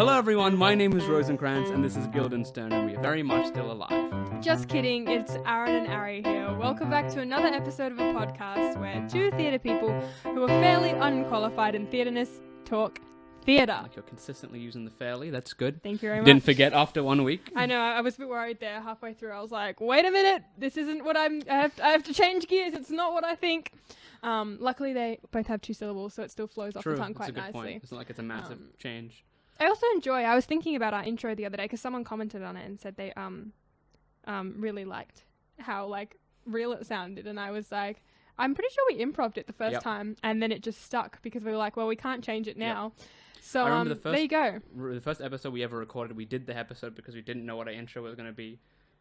Hello everyone, my name is Rosencrantz and this is Guildenstern and we are very much still alive. Just kidding, it's Aaron and Ari here. Welcome back to another episode of a podcast where two theatre people who are fairly unqualified in theatreness talk theatre. Like you're consistently using the fairly, that's good. Thank you very much. Didn't forget after 1 week. I know, I was a bit worried there halfway through. I was like, wait a minute, this isn't what I have to change gears, it's not what I think. Luckily they both have two syllables, so it still flows off the tongue quite nicely. Point. It's not like it's a massive change. I also I was thinking about our intro the other day because someone commented on it and said they really liked how like real it sounded, and I was like, I'm pretty sure we improv'd it the first time and then it just stuck because we were like, well, we can't change it now. So I remember there you go. The first episode we ever recorded, we did the episode because we didn't know what our intro was going to be,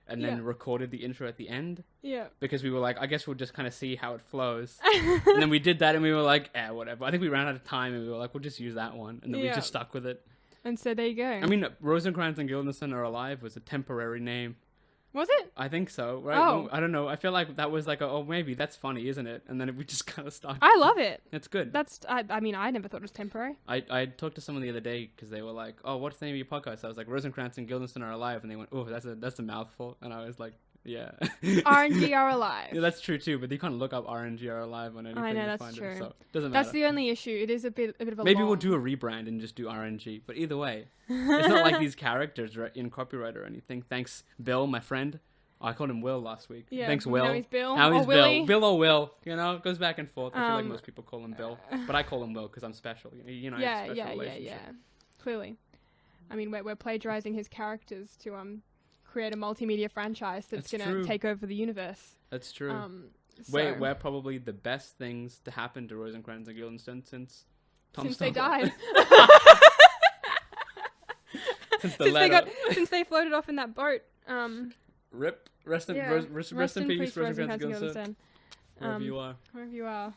and then recorded the intro at the end. Yeah. Because we were like, I guess we'll just kind of see how it flows. And then we did that and we were like, whatever. I think we ran out of time and we were like, we'll just use that one. And then we just stuck with it. And so there you go. I mean, Rosencrantz and Guildenstern Are Alive was a temporary name. Was it? I think so, right? Oh. I don't know. I feel like that was like, maybe that's funny, isn't it? And then we just kind of stuck. I love it. It's good. I mean, I never thought it was temporary. I talked to someone the other day because they were like, oh, what's the name of your podcast? I was like, Rosencrantz and Guildenstern Are Alive. And they went, oh, that's a mouthful. And I was like, yeah. RnG Are Alive. Yeah, that's true too, but you can't look up RnG Are Alive on anything. I know, to that's find true. It, so it doesn't matter. That's the only issue. It is a bit of a Maybe long... we'll do a rebrand and just do RnG. But either way, it's not like these characters are in copyright or anything. Thanks, Bill, my friend. I called him Will last week. Yeah, thanks, Will. Now he's Bill. Now he's Willie. Bill. Bill or Will. You know, it goes back and forth. I feel like most people call him Bill, but I call him Will because I'm special. You know, I have a special relationship. Yeah. Clearly, I mean, we're plagiarizing his characters to create a multimedia franchise that's gonna take over the universe. That's true. We're probably the best things to happen to Rosencrantz and Guildenstern since they died. since they floated off in that boat. Rip. Rest in peace, Rosencrantz and Guildenstern. Wherever you are.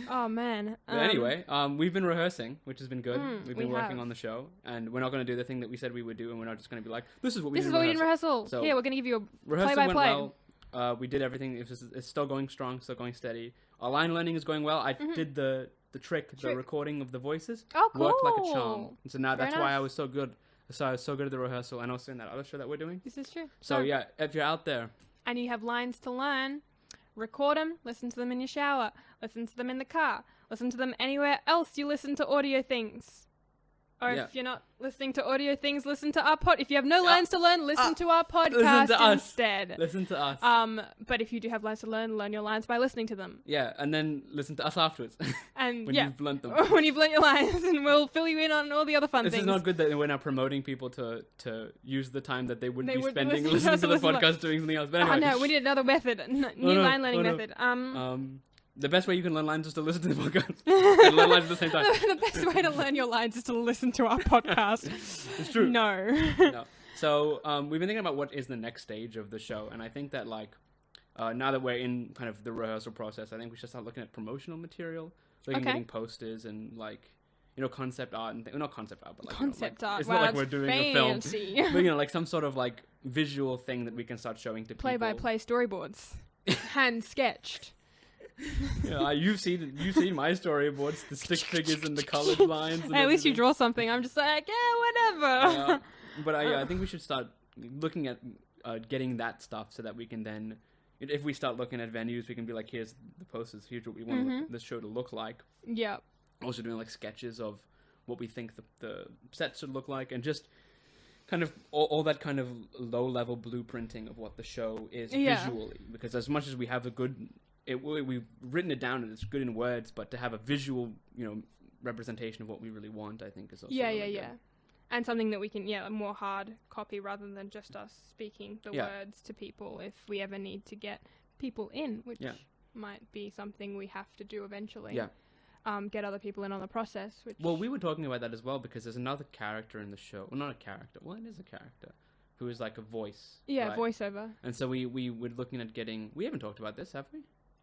Oh, man. But anyway, we've been rehearsing, which has been good. We've been working on the show, and we're not going to do the thing that we said we would do, and we're not just going to be like, this is what we did in rehearsal. So here, we're going to give you a rehearsal play-by-play. Went well. We did everything. It's still going strong, still going steady. Our line learning is going well. I did the trick, the recording of the voices. Oh, cool. Worked like a charm. And so now that's why I was so good. So I was so good at the rehearsal, and also in that other show that we're doing. This is true. So yeah, if you're out there and you have lines to learn, record them, listen to them in your shower, listen to them in the car, listen to them anywhere else you listen to audio things. Or if you're not listening to audio things, listen to our if you have no lines to learn, listen to our podcast instead. Listen to us. But if you do have lines to learn your lines by listening to them. Yeah, and then listen to us afterwards. And when you've learnt them. When you've learnt your lines, and we'll fill you in on all the other fun things. This is not good that we're now promoting people to use the time that they wouldn't be spending listening to the podcast doing something else. But anyway. No, we need another method. New line learning method. The best way you can learn lines is to listen to the podcast and learn lines at the same time. The best way to learn your lines is to listen to our podcast. It's true. No. So we've been thinking about what is the next stage of the show, and I think that now that we're in kind of the rehearsal process, I think we should start looking at promotional material, getting posters and concept art and not concept art, but concept art. It's not like we're doing fancy. a film, but some sort of visual thing that we can start showing to people. Play-by-play storyboards, hand sketched. Yeah, you've seen my storyboards, the stick figures and the colored lines. And at least you draw something. I'm just like, whatever. But I think we should start looking at getting that stuff so that we can then, if we start looking at venues, we can be like, here's the posters, here's what we want the show to look like. Yeah. Also doing sketches of what we think the set should look like, and just kind of all that kind of low-level blueprinting of what the show is visually. Because as much as we have we've written it down and it's good in words, but to have a visual, representation of what we really want, I think is also really good. And something that we can, a more hard copy rather than just us speaking the words to people if we ever need to get people in, which might be something we have to do eventually. Yeah. Get other people in on the process. Well, we were talking about that as well because there's another character in the show. Well, not a character. Well, it is a character. Who is like a voice. Yeah, right? Voiceover. And so we were looking at getting... We haven't talked about this, have we?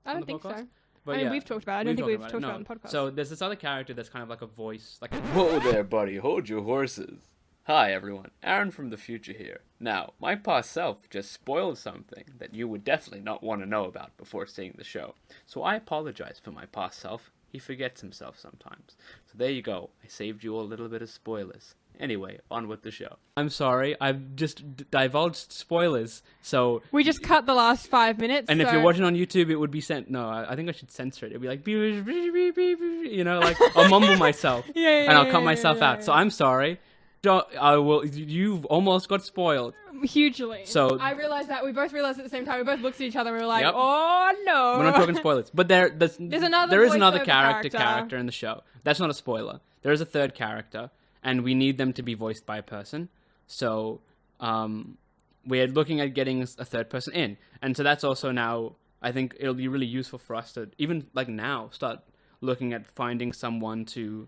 I don't think so. But we've talked about it. I don't think we've talked about it on the podcast. So there's this other character that's kind of like a voice. Whoa there, buddy. Hold your horses. Hi, everyone. Aaron from the future here. Now, my past self just spoiled something that you would definitely not want to know about before seeing the show. So I apologize for my past self. He forgets himself sometimes. So there you go. I saved you a little bit of spoilers. Anyway, on with the show. I'm sorry, I've just divulged spoilers, so... We just cut the last 5 minutes, And so... if you're watching on YouTube, it would be sent... No, I think I should censor it. It'd be like... You know, like, I'll mumble myself. And I'll cut myself out. So I'm sorry. You've almost got spoiled. Hugely. So... I realized that. We both realized at the same time. We both looked at each other and we were like, Yep. oh, no. We're not talking spoilers. But there is another voiceover character in the show. That's not a spoiler. There is a third character, and we need them to be voiced by a person. So we're looking at getting a third person in. And so that's also now, I think it'll be really useful for us to, even like now, start looking at finding someone to,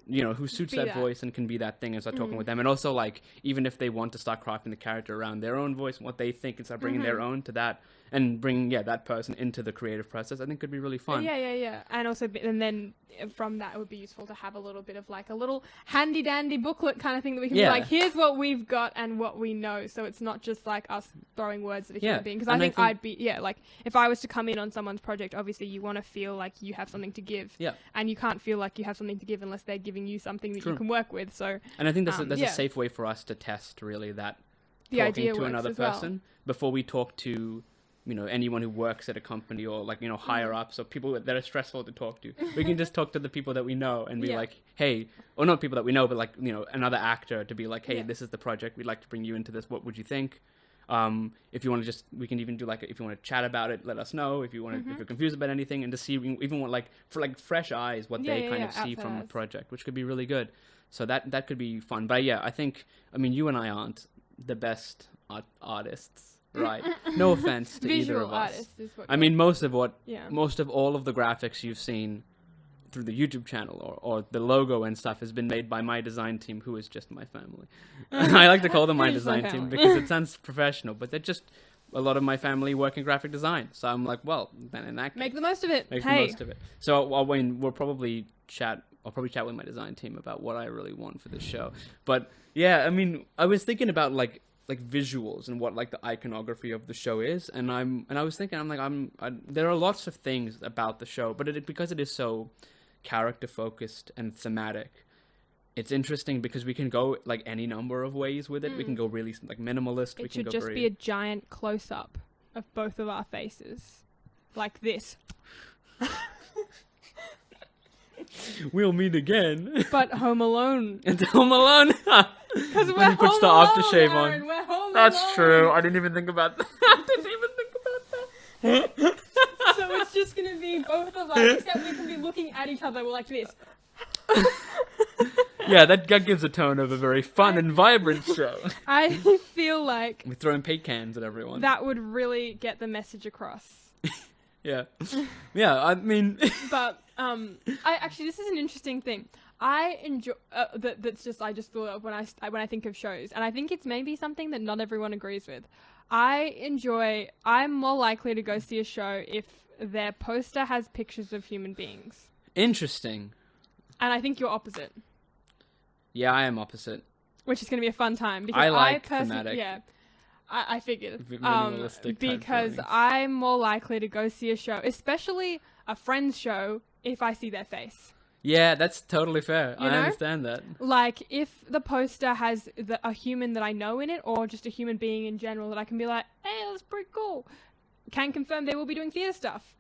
you know, who suits that voice and can be that thing, and start talking with them. And also, like, even if they want to start crafting the character around their own voice and what they think, and start bringing their own to that, and bring that person into the creative process, I think could be really fun. Yeah. And also, and then from that, it would be useful to have a little bit of like a little handy dandy booklet kind of thing that we can be like, here's what we've got and what we know. So it's not just like us throwing words at a human being. Because I think I'd be, like, if I was to come in on someone's project, obviously you want to feel like you have something to give. Yeah. And you can't feel like you have something to give unless they're giving you something that you can work with. So. And I think that's a safe way for us to test really that the talking idea to another person before we talk to, you know, anyone who works at a company or, like, you know, higher ups or people that are stressful to talk to. We can just talk to the people that we know and be like, hey, or not people that we know, but, like, you know, another actor to be like, hey, this is the project. We'd like to bring you into this. What would you think? If you want to we can even do, like, if you want to chat about it, let us know. If you want to, if you're confused about anything, and to see, even want, like, for, like, fresh eyes, what they kind of see from the project, which could be really good. So that could be fun. But yeah, I mean, you and I aren't the best artists. Right. No offense to either of us. I mean, most of all of the graphics you've seen through the YouTube channel or the logo and stuff has been made by my design team, who is just my family. I like to call them my design team because it sounds professional, but they're just a lot of my family work in graphic design. So I'm like, well, then in that case, make the most of it. Make the most of it. So I'll probably chat with my design team about what I really want for this show. But yeah, I mean, I was thinking about like visuals and what, like, the iconography of the show is, and I was thinking, there are lots of things about the show, but because it is so character focused and thematic, it's interesting because we can go like any number of ways with it. We can go really like minimalist. It should just be a giant close up of both of our faces, like this. We'll meet again. But Home Alone. It's Home Alone. Because when he puts the aftershave on. Aaron, we're home That's alone. true. I didn't even think about that. So it's just going to be both of us, except we can be looking at each other like this. Yeah, that gives a tone of a very fun and vibrant show. I feel like we're throwing paint cans at everyone. That would really get the message across. Yeah. I mean... But, this is an interesting thing. I enjoy, I just thought of when I think of shows, and I think it's maybe something that not everyone agrees with. I'm more likely to go see a show if their poster has pictures of human beings. Interesting. And I think you're opposite. Yeah, I am opposite. Which is going to be a fun time. Because I like thematic. Yeah. I figured. Because I'm more likely to go see a show, especially a friend's show, if I see their face. Yeah, that's totally fair. You know? I understand that. Like, if the poster has a human that I know in it, or just a human being in general that I can be like, hey, that's pretty cool. Can confirm they will be doing theatre stuff.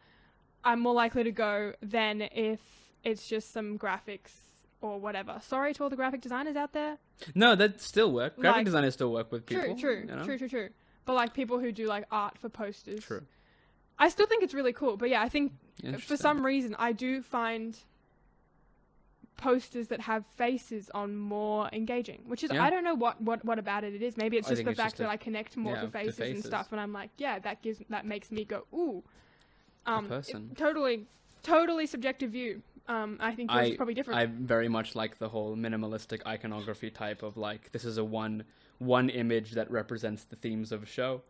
I'm more likely to go than if it's just some graphics or whatever. Sorry to all the graphic designers out there. No, that still work. Graphic designers still work with people. True. You know? True. But like people who do like art for posters. True. I still think it's really cool. But yeah, I think for some reason I do find posters that have faces on more engaging, which is I don't know what about it is. Maybe it's just the fact that I connect more to faces and stuff, and I'm like, yeah, that makes me go ooh. A person. Totally subjective view. I think yours is probably different. I very much like the whole minimalistic iconography type of like, this is a one image that represents the themes of a show.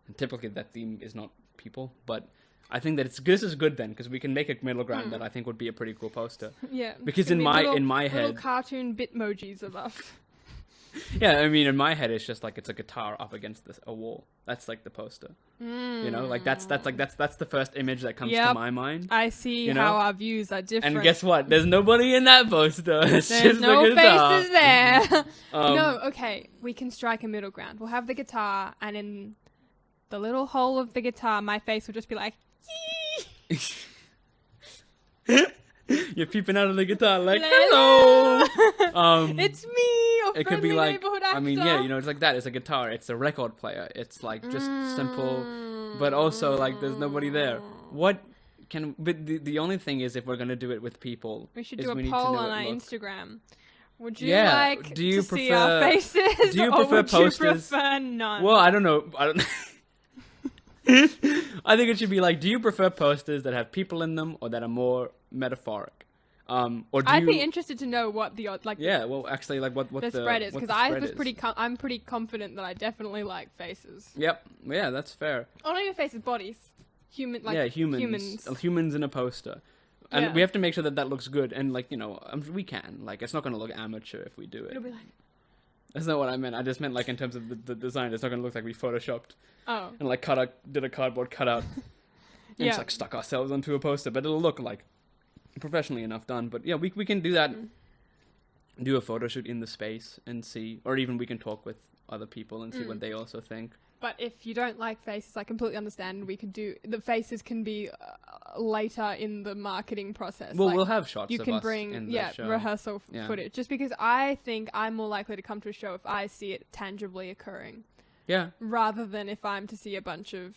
And typically that theme is not people, but I think that this is good then, because we can make a middle ground that I think would be a pretty cool poster. Yeah. Because in my head, little cartoon bitmojis of us. Yeah, I mean, in my head, it's just like it's a guitar up against a wall. That's like the poster. You know, like that's the first image that comes to my mind. I see how our views are different. And guess what? There's nobody in that poster. It's There's just no the guitar. faces there. No, okay. We can strike a middle ground. We'll have the guitar, and in the little hole of the guitar, my face will just be like, You're peeping out of the guitar like, hello. It's me, your it could be like, neighborhood actor. I mean, yeah, you know, it's like that. It's a guitar. It's a record player. It's like just simple, but also like there's nobody there. But the only thing is, if we're gonna do it with people, we should do a poll on our Instagram. Would you like do you to see our faces, do you or prefer would posters? you prefer none? Well, I don't know. I think it should be like, do you prefer posters that have people in them or that are more metaphoric? Or do I'd be interested to know what the well, actually, like what the spread is, because I'm pretty confident that I definitely like faces. Yep. Yeah, that's fair. Oh, not even faces, bodies. Humans. Humans in a poster. And we have to make sure that looks good. And like, you know, we can. Like, it's not going to look amateur if we do it. It'll be like. That's not what I meant. I just meant like in terms of the design. It's not going to look like we photoshopped. Oh. And like did a cardboard cutout. And just like stuck ourselves onto a poster. But it'll look like professionally enough done. But yeah, we can do that. Do a photo shoot in the space and see. Or even we can talk with other people and see what they also think. But if you don't like faces, I completely understand. We could do the faces can be later in the marketing process. Well, like, we'll have shots. You of can us bring in the show. rehearsal footage. Just because I think I'm more likely to come to a show if I see it tangibly occurring. Yeah. Rather than if I'm to see a bunch of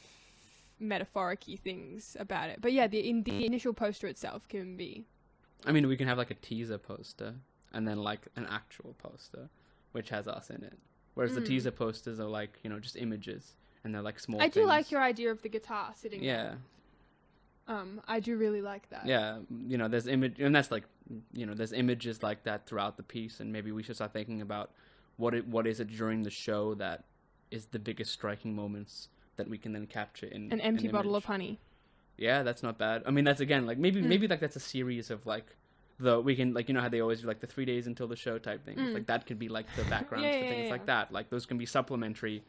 metaphoric-y things about it. But yeah, the initial poster itself can be. I mean, we can have like a teaser poster and then like an actual poster, which has us in it. Whereas the teaser posters are like, you know, just images, and they're like small I things. do like your idea of the guitar sitting there. I do really like that. Yeah, you know, there's and that's like, you know, there's images like that throughout the piece, and maybe we should start thinking about what is it during the show that is the biggest striking moments that we can then capture in an empty bottle of honey. Yeah, that's not bad. I mean, that's again like maybe like that's a series of like. We can, like, you know how they always do, like, the 3 days until the show type thing. Like, that could be, like, the background for things like that. Like, those can be supplementary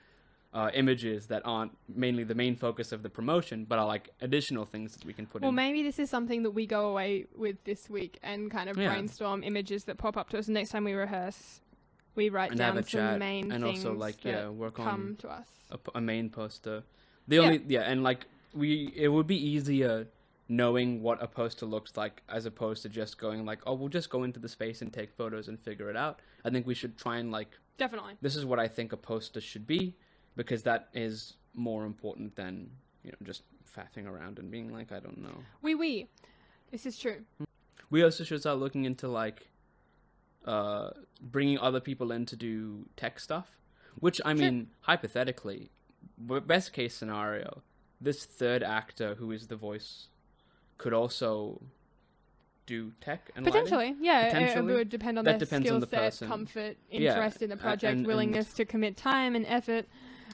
images that aren't mainly the main focus of the promotion, but are, like, additional things that we can put in. Well, maybe this is something that we go away with this week and kind of brainstorm images that pop up to us. Next time we rehearse, we write down some main and things also, like, work come on to us. A main poster. And, like, it would be easier knowing what a poster looks like as opposed to just going like, oh, we'll just go into the space and take photos and figure it out. I think we should try and like, definitely, this is what I think a poster should be, because that is more important than, you know, just faffing around and being like, I don't know. This is true. We also should start looking into like bringing other people in to do tech stuff, which I mean, hypothetically, best case scenario, this third actor who is the voice could also do tech and potentially, lighting. Yeah. Potentially. It would depend on their skill set, comfort, interest in the project, willingness to commit time and effort,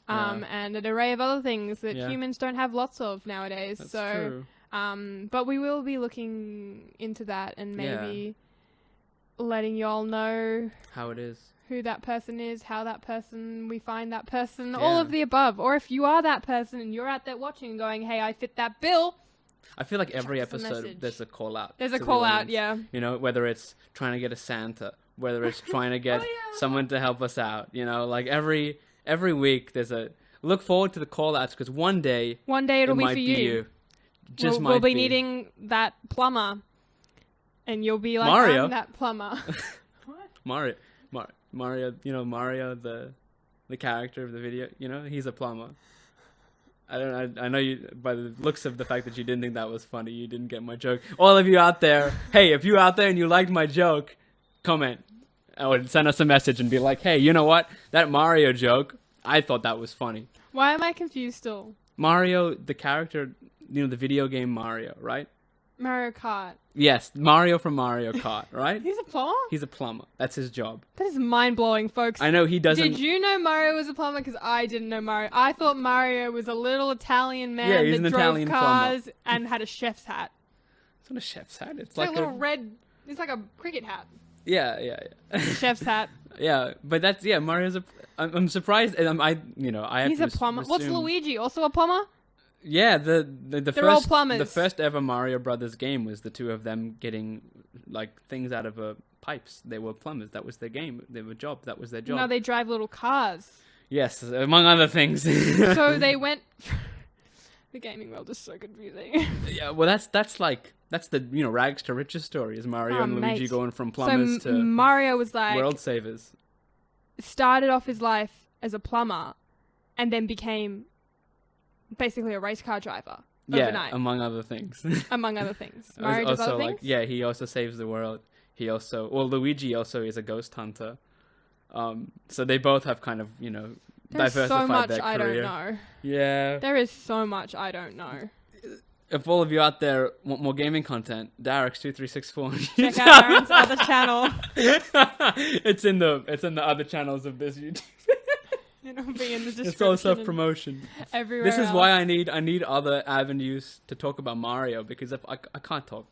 and an array of other things that humans don't have lots of nowadays. That's true. But we will be looking into that and maybe letting y'all know how it is, who that person is, how that person, we find that person, all of the above. Or if you are that person and you're out there watching and going, hey, I fit that bill. I feel like every episode there's a call out. There's a call out, yeah. You know, whether it's trying to get a Santa, whether it's trying to get someone to help us out. You know, like every week there's a look forward to the call outs, because one day it'll be for you. We'll be needing that plumber, and you'll be like, Mario. I'm that plumber. What? Mario, you know, Mario, the character of the video, you know, he's a plumber. I know you, by the looks of the fact that you didn't think that was funny, you didn't get my joke. All of you out there, hey, if you're out there and you liked my joke, comment or send us a message and be like, hey, you know what? That Mario joke, I thought that was funny. Why am I confused still? Mario, the character, you know, the video game Mario, right? Mario Kart. Yes, Mario from Mario Kart, right? He's a plumber? He's a plumber. That's his job. That is mind-blowing, folks. I know he doesn't... Did you know Mario was a plumber? Because I didn't know Mario. I thought Mario was a little Italian man that drove Italian cars plumber. and had a chef's hat. It's not a chef's hat. It's like a little red... It's like a cricket hat. Yeah. Chef's hat. Yeah, but that's Mario's I'm surprised, and I have He's to a plumber. What's assume- Luigi? Also a plumber? Yeah, the They're first all plumbers. the first ever Mario Brothers game was the two of them getting like things out of pipes. They were plumbers. That was their game. That was their job. No, they drive little cars. Yes, among other things. So they went. The gaming world is so confusing. Yeah, well, that's the rags to riches story. Is Mario and Luigi mate. going from plumbers So to Mario was like world savers? started off his life as a plumber, and then became basically a race car driver overnight. Yeah, among other things. Among other things, Mario does also other things. he also saves the world. Luigi also is a ghost hunter. So they both have kind of There's diversified so much their I career. don't know. Yeah. There is so much I don't know. If all of you out there want more gaming content, Darix2364. Check out Aaron's other channel. It's in the other channels of this YouTube. It'll be in the description. It's all self-promotion. Everywhere. This is else. why I need other avenues to talk about Mario, because if I can't talk.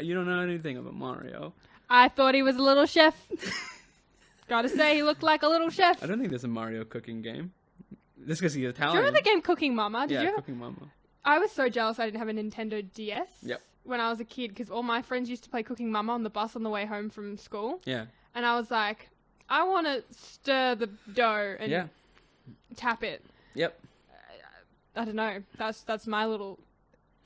You don't know anything about Mario. I thought he was a little chef. Gotta say, he looked like a little chef. I don't think there's a Mario cooking game. This because he's Do Italian. you remember the game Cooking Mama? Did yeah, you ever? Cooking Mama. I was so jealous I didn't have a Nintendo DS Yep. when I was a kid, because all my friends used to play Cooking Mama on the bus on the way home from school. Yeah. And I was like, I want to stir the dough and tap it. Yep. I don't know. That's my little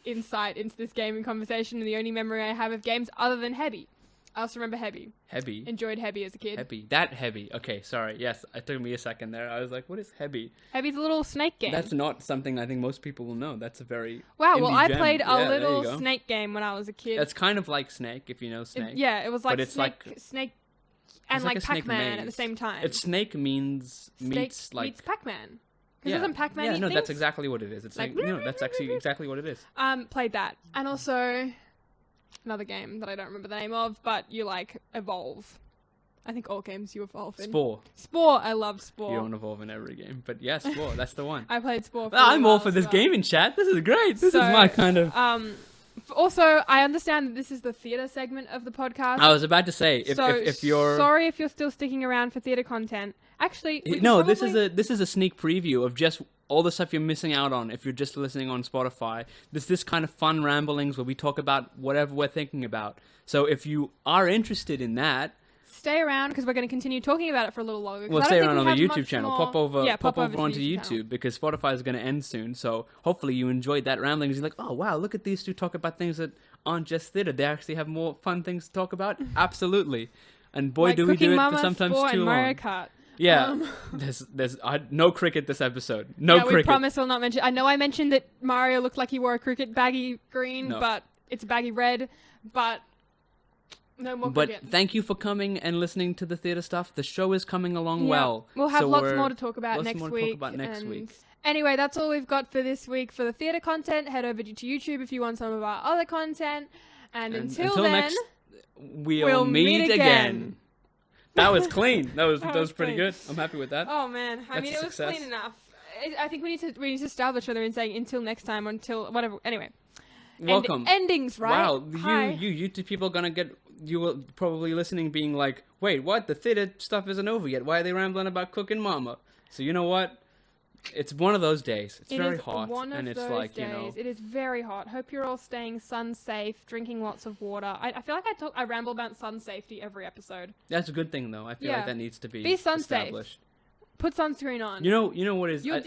insight into this gaming conversation, and the only memory I have of games other than Hebby. I also remember Hebby. Hebby. Enjoyed Hebby as a kid. Hebby. That Hebby. Okay, sorry. Yes, it took me a second there. I was like, what is Hebby? Hebby's a little snake game. That's not something I think most people will know. That's a very Wow, well, indie I gem. played a Yeah, there you little go. snake game when I was a kid. That's kind of like Snake, if you know Snake. It was like But it's snake, like- snake, and it's like a snake Pac-Man at the maze. same time. It's Snake meets Meets Pac-Man. Because yeah. doesn't Pac-Man Yeah, eat no, things? that's exactly what it is. It's Like, like that's actually exactly what it is. Played that. And also another game that I don't remember the name of, but you like evolve. I think all games you evolve in. Spore. I loved Spore. You don't evolve in every game, but yeah, Spore. That's the one. I played Spore. For I'm a all while for as this well. gaming chat. This is great. This is my kind of. Also, I understand that this is the theatre segment of the podcast. I was about to say if you're sorry if you're still sticking around for theatre content. Actually, we no, can probably... this is a sneak preview of just all the stuff you're missing out on if you're just listening on Spotify. This kind of fun ramblings where we talk about whatever we're thinking about. So if you are interested in that, stay around because we're going to continue talking about it for a little longer. well, stay around on the YouTube channel. More... Pop over to onto the YouTube channel. because Spotify is going to end soon. So hopefully you enjoyed that ramblings. You're like, oh wow, look at these two talk about things that aren't just theatre. They actually have more fun things to talk about. Absolutely, and boy, like do we do Cooking it Mama, for sometimes Sport, too and Mario long. Kart. Yeah, there's no cricket this episode. No cricket. We promise we'll not mention. I know I mentioned that Mario looked like he wore a cricket baggy green, No. but it's baggy red. But no more But cricket. thank you for coming and listening to the theatre stuff. The show is coming along Yeah. well. We'll have So lots we're- more to talk about lots next more to week. talk about next and week. Anyway, that's all we've got for this week for the theatre content. Head over to YouTube if you want some of our other content. And until then, next, we'll we'll meet meet again. That was clean. That was was pretty clean. good. I'm happy with that. Oh man, I That's mean a it was success. clean enough. I think we need to establish whether we're saying until next time or until whatever. Anyway, Welcome. endings, right? Wow, Hi. you YouTube people are gonna get you will probably listening, being like, wait, what? The theatre stuff isn't over yet. Why are they rambling about Cooking Mama? So you know what? It's one of those days. It's very hot, and it's like days. It is very hot. Hope you're all staying sun safe, drinking lots of water. I feel like I ramble about sun safety every episode. That's a good thing, though. I feel Yeah. like that needs to be sun safe. established. Put sunscreen on. You know what is Your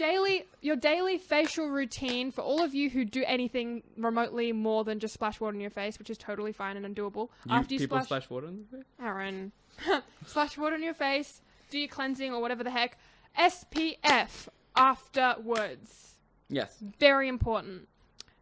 daily facial routine for all of you who do anything remotely more than just splash water in your face, which is totally fine and undoable. After you people splash water in the face? Aaron, splash water in your face, do your cleansing or whatever the heck. SPF afterwards. Yes. Very important.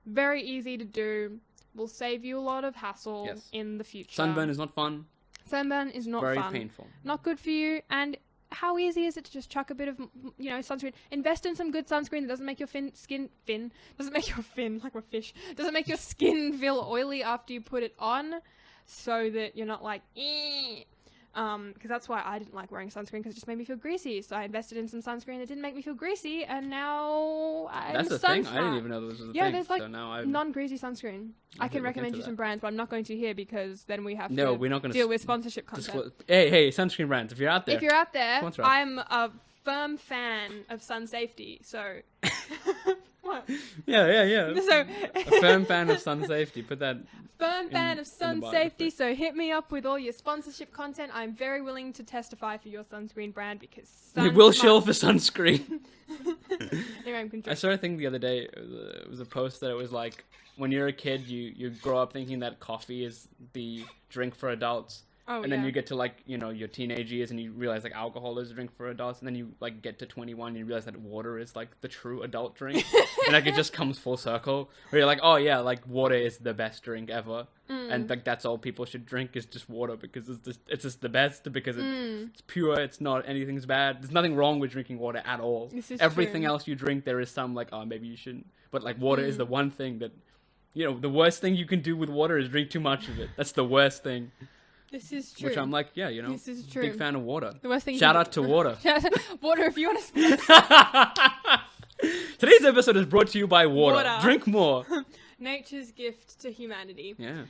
Very easy to do. Will save you a lot of hassle Yes. in the future. Sunburn is not fun. Sunburn is not Very fun. painful. Not good for you. And how easy is it to just chuck a bit of, sunscreen? Invest in some good sunscreen that doesn't make your doesn't make your fin, like a fish, doesn't make your skin feel oily after you put it on, so that you're not like, because that's why I didn't like wearing sunscreen, because it just made me feel greasy. So I invested in some sunscreen that didn't make me feel greasy, and now That's the thing. I didn't even know this was a thing. Yeah, there's like so now non-greasy sunscreen. I can recommend you some brands, but I'm not going to here because then we have we're not going to deal with sponsorship content. Hey, sunscreen brands, if you're out there, I'm a firm fan of sun safety. So. What? Yeah. So, a firm fan of sun safety. Put that. Firm fan of sun safety. So hit me up with all your sponsorship content. I'm very willing to testify for your sunscreen brand because we will shill for sunscreen. Anyway, I saw a thing the other day. It was a post that it was like, when you're a kid, you grow up thinking that coffee is the drink for adults. Oh, and then you get to like, your teenage years and you realize like alcohol is a drink for adults, and then you like get to 21 and you realize that water is like the true adult drink. And like it just comes full circle where you're like, oh yeah, like water is the best drink ever. And like that's all people should drink is just water, because it's just the best, because it's pure, it's not anything's bad. There's nothing wrong with drinking water at all. Everything else you drink, there is some like, oh, maybe you shouldn't. But like water is the one thing that, the worst thing you can do with water is drink too much of it. That's the worst thing. This is true. Which I'm like, this is true. Big fan of water. The worst thing. Shout out to water. Water, if you want to. Today's episode is brought to you by water. Drink more. Nature's gift to humanity. Yeah.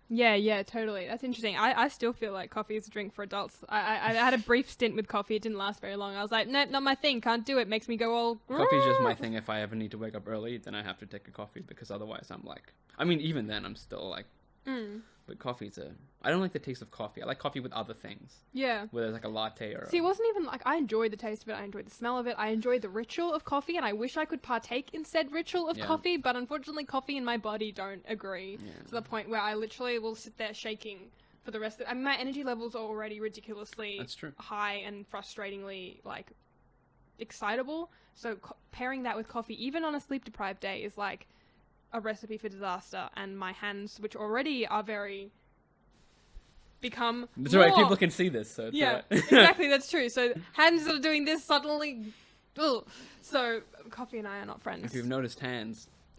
Yeah, totally. That's interesting. I still feel like coffee is a drink for adults. I had a brief stint with coffee. It didn't last very long. I was like, no, not my thing. Can't do it. Makes me go all... Coffee's just my thing. If I ever need to wake up early, then I have to take a coffee, because otherwise I'm like... I mean, even then, I'm still like... But coffee's I don't like the taste of coffee. I like coffee with other things. Yeah. Whether it's like a latte or... See, it wasn't even like... I enjoyed the taste of it. I enjoyed the smell of it. I enjoyed the ritual of coffee, and I wish I could partake in said ritual of coffee, but unfortunately coffee and my body don't agree to the point where I literally will sit there shaking for the rest of... I mean, my energy levels are already ridiculously high and frustratingly, like, excitable. So pairing that with coffee, even on a sleep-deprived day, is like... a recipe for disaster, and my hands, which already are very become that's right, people can see this, so yeah, exactly, that's true. So hands that are doing this suddenly, ugh. So coffee and I are not friends. If you've noticed,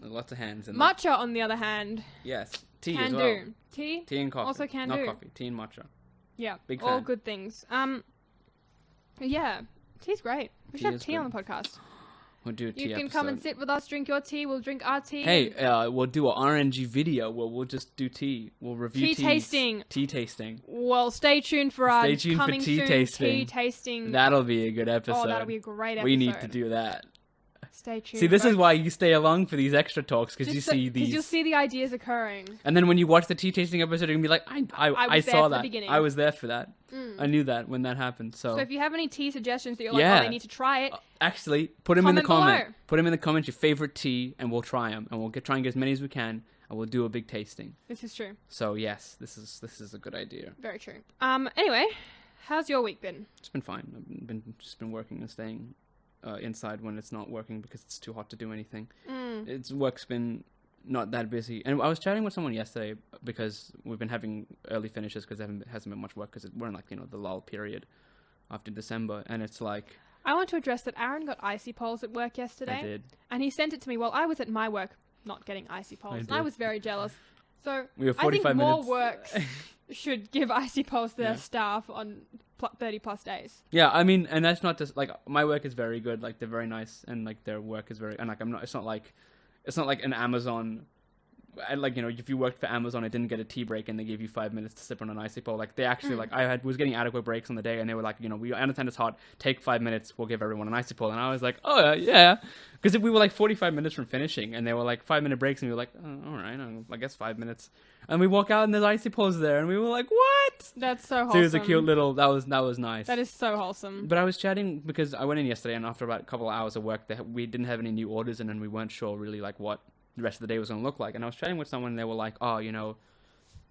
lots of hands in matcha on the other hand, yes, tea can as well. do tea and coffee, also can not do coffee, tea and matcha, big fan. All good things. Yeah, tea's great. We should have tea on the podcast. We'll do a tea You can episode. come and sit with us, drink your tea, we'll drink our tea. Hey, we'll do an RnG video where we'll just do tea. We'll review tea tasting. Tea tasting. Well, stay tuned for our coming tea soon tasting. tea tasting. That'll be a good episode. Oh, that'll be a great episode. We need to do that. Stay tuned. See, this is why you stay along for these extra talks, because you see these. Because you'll see the ideas occurring. And then when you watch the tea tasting episode, you're going to be like, I saw that. I was there for that. I knew that when that happened. So if you have any tea suggestions that you're like, oh, I need to try it. Actually, put them in the comment. Below. Put them in the comments, your favorite tea, and we'll try them. And we'll try and get as many as we can, and we'll do a big tasting. This is true. So yes, this is a good idea. Very true. Anyway, how's your week been? It's been fine. I've just been working and staying inside when it's not working because it's too hot to do anything. Work's been not that busy. And I was chatting with someone yesterday because we've been having early finishes because there hasn't been much work because we're in like, the lull period after December. And it's like... I want to address that Aaron got icy poles at work yesterday. I did. And he sent it to me while I was at my work not getting icy poles. And I was very jealous. So we have 45 I think more minutes. works should give icy poles to their staff on 30 plus days. Yeah, I mean, and that's not just like my work is very good. Like they're very nice, and like their work is very, and like it's not like an Amazon. And like, if you worked for Amazon, it didn't get a tea break and they gave you 5 minutes to sip on an icy pole. Like they actually was getting adequate breaks on the day, and they were like, we understand it's hot. Take 5 minutes. We'll give everyone an icy pole. And I was like, oh yeah, because we were like 45 minutes from finishing, and they were like 5 minute breaks, and we were like, oh, all right, I guess 5 minutes. And we walk out, and there's icy poles there, and we were like, what? That's so wholesome. So it was a cute little. That was nice. That is so wholesome. But I was chatting because I went in yesterday, and after about a couple of hours of work, we didn't have any new orders, and then we weren't sure really like what the rest of the day was going to look like. And I was chatting with someone, and they were like, oh,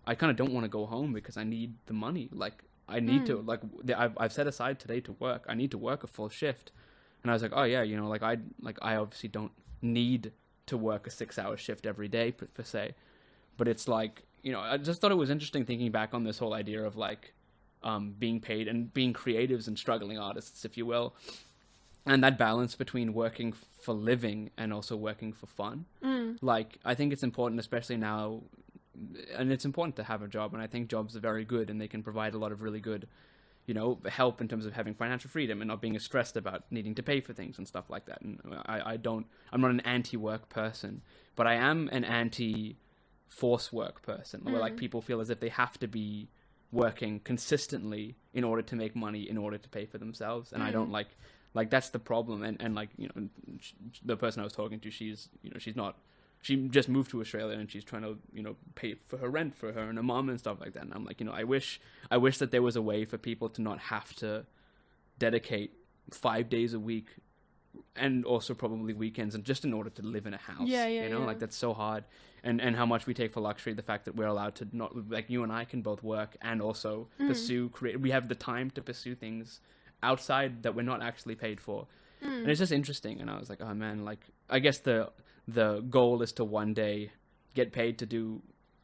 I kind of don't want to go home because I need the money. Like I need to, like I've set aside today to work. I need to work a full shift. And I was like, oh yeah, I obviously don't need to work a 6-hour shift every day per se, but it's like, I just thought it was interesting thinking back on this whole idea of like being paid and being creatives and struggling artists, if you will. And that balance between working for living and also working for fun. Like, I think it's important, especially now and it's important to have a job, and I think jobs are very good, and they can provide a lot of really good, help in terms of having financial freedom and not being as stressed about needing to pay for things and stuff like that. And I'm not an anti-work person, but I am an anti-force work person, where like people feel as if they have to be working consistently in order to make money, in order to pay for themselves. And I don't like that's the problem. And like, the person I was talking to, she just moved to Australia, and she's trying to, pay for her rent for her and her mom and stuff like that. And I'm like, I wish that there was a way for people to not have to dedicate 5 days a week, and also probably weekends, and just in order to live in a house. Like that's so hard. And how much we take for luxury, the fact that we're allowed to not, like, you and I can both work and also we have the time to pursue things outside that we're not actually paid for. And it's just interesting. And I was like, oh man, like, I guess the goal is to one day get paid to do,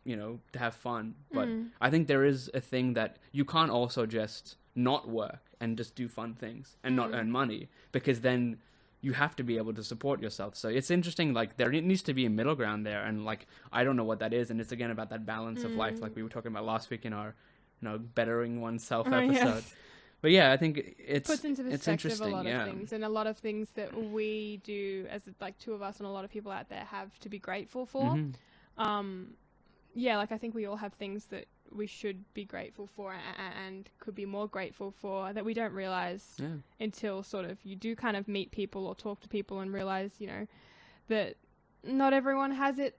to have fun. But I think there is a thing that you can't also just not work and just do fun things and not earn money, because then you have to be able to support yourself. So it's interesting, like, there needs to be a middle ground there. And like, I don't know what that is. And it's again about that balance of life, like we were talking about last week in our, bettering oneself episode. Yes. But yeah, I think it puts into perspective a lot of things, and a lot of things that we do as like two of us and a lot of people out there have to be grateful for. Like I think we all have things that we should be grateful for and could be more grateful for, that we don't realize until sort of you do kind of meet people or talk to people and realize, that not everyone has it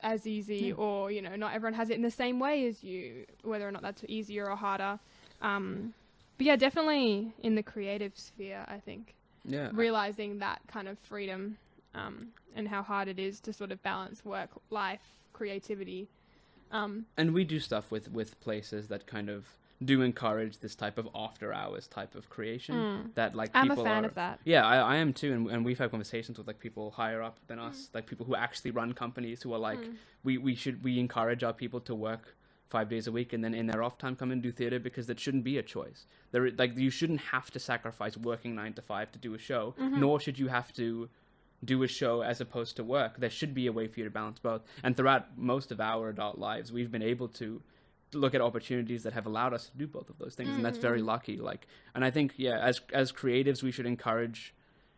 as easy, or, not everyone has it in the same way as you, whether or not that's easier or harder. But yeah, definitely in the creative sphere, I think. Yeah. Realizing that kind of freedom, and how hard it is to sort of balance work, life, creativity. And we do stuff with places that kind of do encourage this type of after hours type of creation. That like I'm people a fan of that. Yeah, I am too. And we've had conversations with like people higher up than us, like people who actually run companies, who are like, we encourage our people to work 5 days a week, and then in their off time come and do theater, because that shouldn't be a choice. You shouldn't have to sacrifice working 9 to 5 to do a show, nor should you have to do a show as opposed to work. There should be a way for you to balance both. And throughout most of our adult lives, we've been able to look at opportunities that have allowed us to do both of those things, and that's very lucky. Like, and I think, as creatives, we should encourage,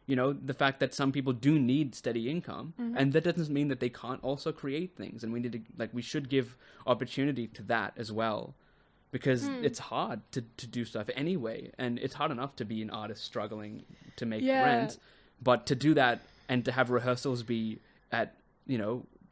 the fact that some people do need steady income, and that doesn't mean that they can't also create things. And we need to, we should give opportunity to that as well, because it's hard to do stuff anyway. And it's hard enough to be an artist struggling to make rent, but to do that and to have rehearsals be at,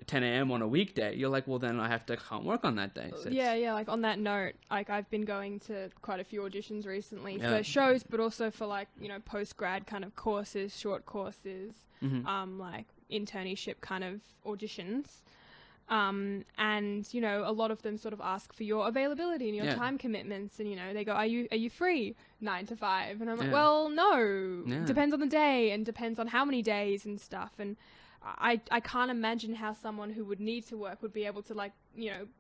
10 a.m. on a weekday, you're like, well, then I can't work on that day. So like on that note, like I've been going to quite a few auditions recently for shows, but also for like, post-grad kind of courses, short courses, like internship kind of auditions. And, a lot of them sort of ask for your availability and your time commitments. And, they go, are you free 9 to 5? And I'm like, well, no, depends on the day and depends on how many days and stuff. And I can't imagine how someone who would need to work would be able to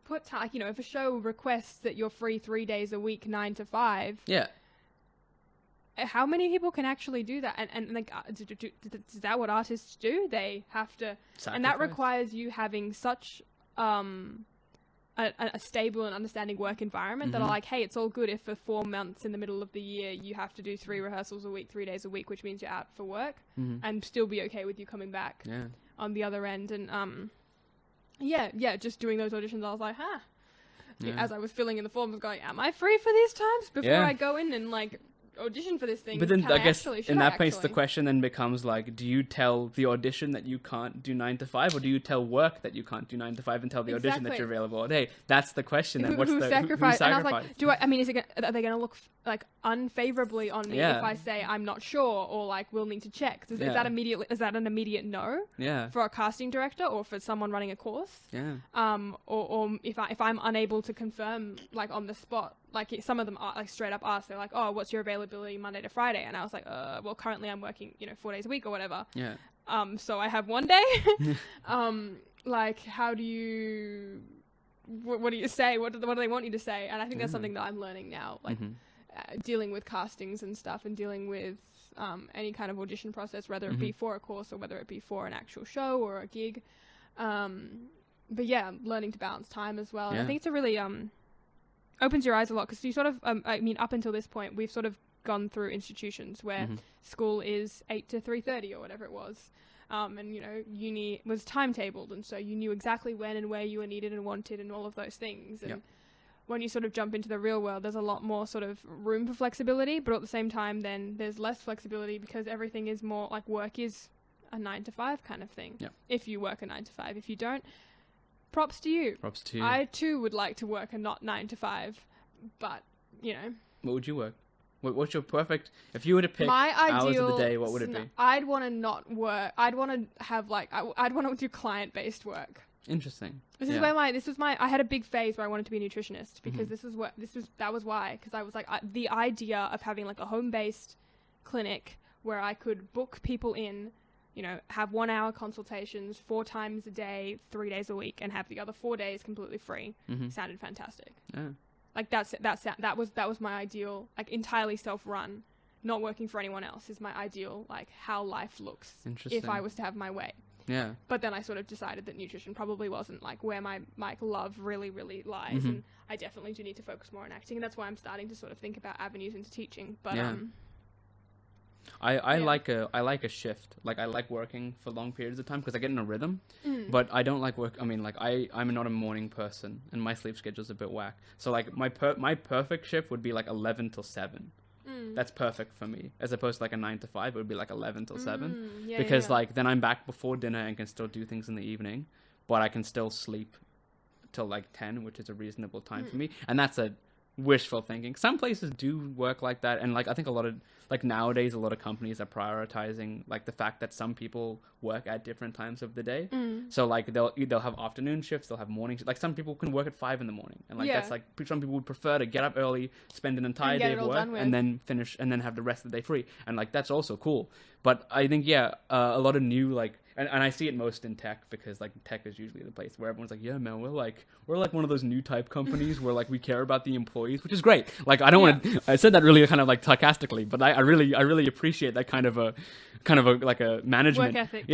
put time, if a show requests that you're free 3 days a week, 9 to 5. Yeah. How many people can actually do that? And like, is that what artists do? They have to, sacrifice. And that requires you having such a stable and understanding work environment that are like, hey, it's all good if for 4 months in the middle of the year you have to do 3 rehearsals a week, 3 days a week, which means you're out for work, and still be okay with you coming back on the other end. And just doing those auditions, I was like, as I was filling in the forms, going, am I free for these times before I go in and audition for this thing? But then I guess in that case the question then becomes like, do you tell the audition that you can't do 9 to 5, or do you tell work that you can't do 9 to 5 and tell the audition that you're available? Hey, that's the question. Then who sacrifice? And I was like, are they going to look like unfavorably on me if I say I'm not sure, or like we'll need to check? Is that an immediate no? For a casting director or for someone running a course? Or if I'm unable to confirm like on the spot, like some of them are like straight up ask, they're like, oh, what's your availability Monday to Friday? And I was like, well, currently I'm working 4 days a week or whatever. So I have 1 day. Like, how do you what do you say? What do they want you to say? And I think that's something that I'm learning now, like dealing with castings and stuff, and dealing with any kind of audition process, whether it be for a course or whether it be for an actual show or a gig. but yeah, learning to balance time as well. And I think it's a really opens your eyes a lot, because you sort of I mean, up until this point we've sort of gone through institutions where school is 8 to 3:30 or whatever it was, and you know, uni was timetabled, and so you knew exactly when and where you were needed and wanted and all of those things. And when you sort of jump into the real world, there's a lot more sort of room for flexibility, but at the same time then there's less flexibility, because everything is more like work is a 9 to 5 kind of thing. If you work a 9 to 5, if you don't, props to you. I too would like to work a not 9 to 5, but you know. What would you work? What's your perfect, if you were to pick hours of the day, what would it be? I'd want to not work. I'd want to have like, I'd want to do client-based work. Interesting. This is where I had a big phase where I wanted to be a nutritionist, because that was why, because I was like, the idea of having like a home-based clinic where I could book people in, you know, have 1 hour consultations 4 times a day, 3 days a week, and have the other 4 days completely free. Sounded fantastic. Yeah. Like that was my ideal, like entirely self-run, not working for anyone else is my ideal, like how life looks if I was to have my way. Yeah. But then I sort of decided that nutrition probably wasn't like where my love really, really lies, and I definitely do need to focus more on acting, and that's why I'm starting to sort of think about avenues into teaching. But I like a shift. Like I like working for long periods of time because I get in a rhythm, but I don't like work. I mean, like I'm not a morning person, and my sleep schedule's a bit whack. So like my perfect shift would be like 11 till 7. That's perfect for me, as opposed to like a 9 to 5. It would be like 11 till 7, because like then I'm back before dinner and can still do things in the evening, but I can still sleep till like 10, which is a reasonable time for me. And that's a wishful thinking. Some places do work like that, and like I think a lot of like nowadays a lot of companies are prioritizing like the fact that some people work at different times of the day. So like they'll have afternoon shifts, they'll have morning shifts. Like some people can work at 5 in the morning, and like that's like some people would prefer to get up early, spend an entire day of work, and then finish and then have the rest of the day free, and like that's also cool. But I think a lot of new like and I see it most in tech, because like tech is usually the place where everyone's like, yeah man, we're like one of those new type companies where like we care about the employees, which is great. Like I don't want to, I said that really kind of like sarcastically, but I really appreciate that kind of a like a management work ethic.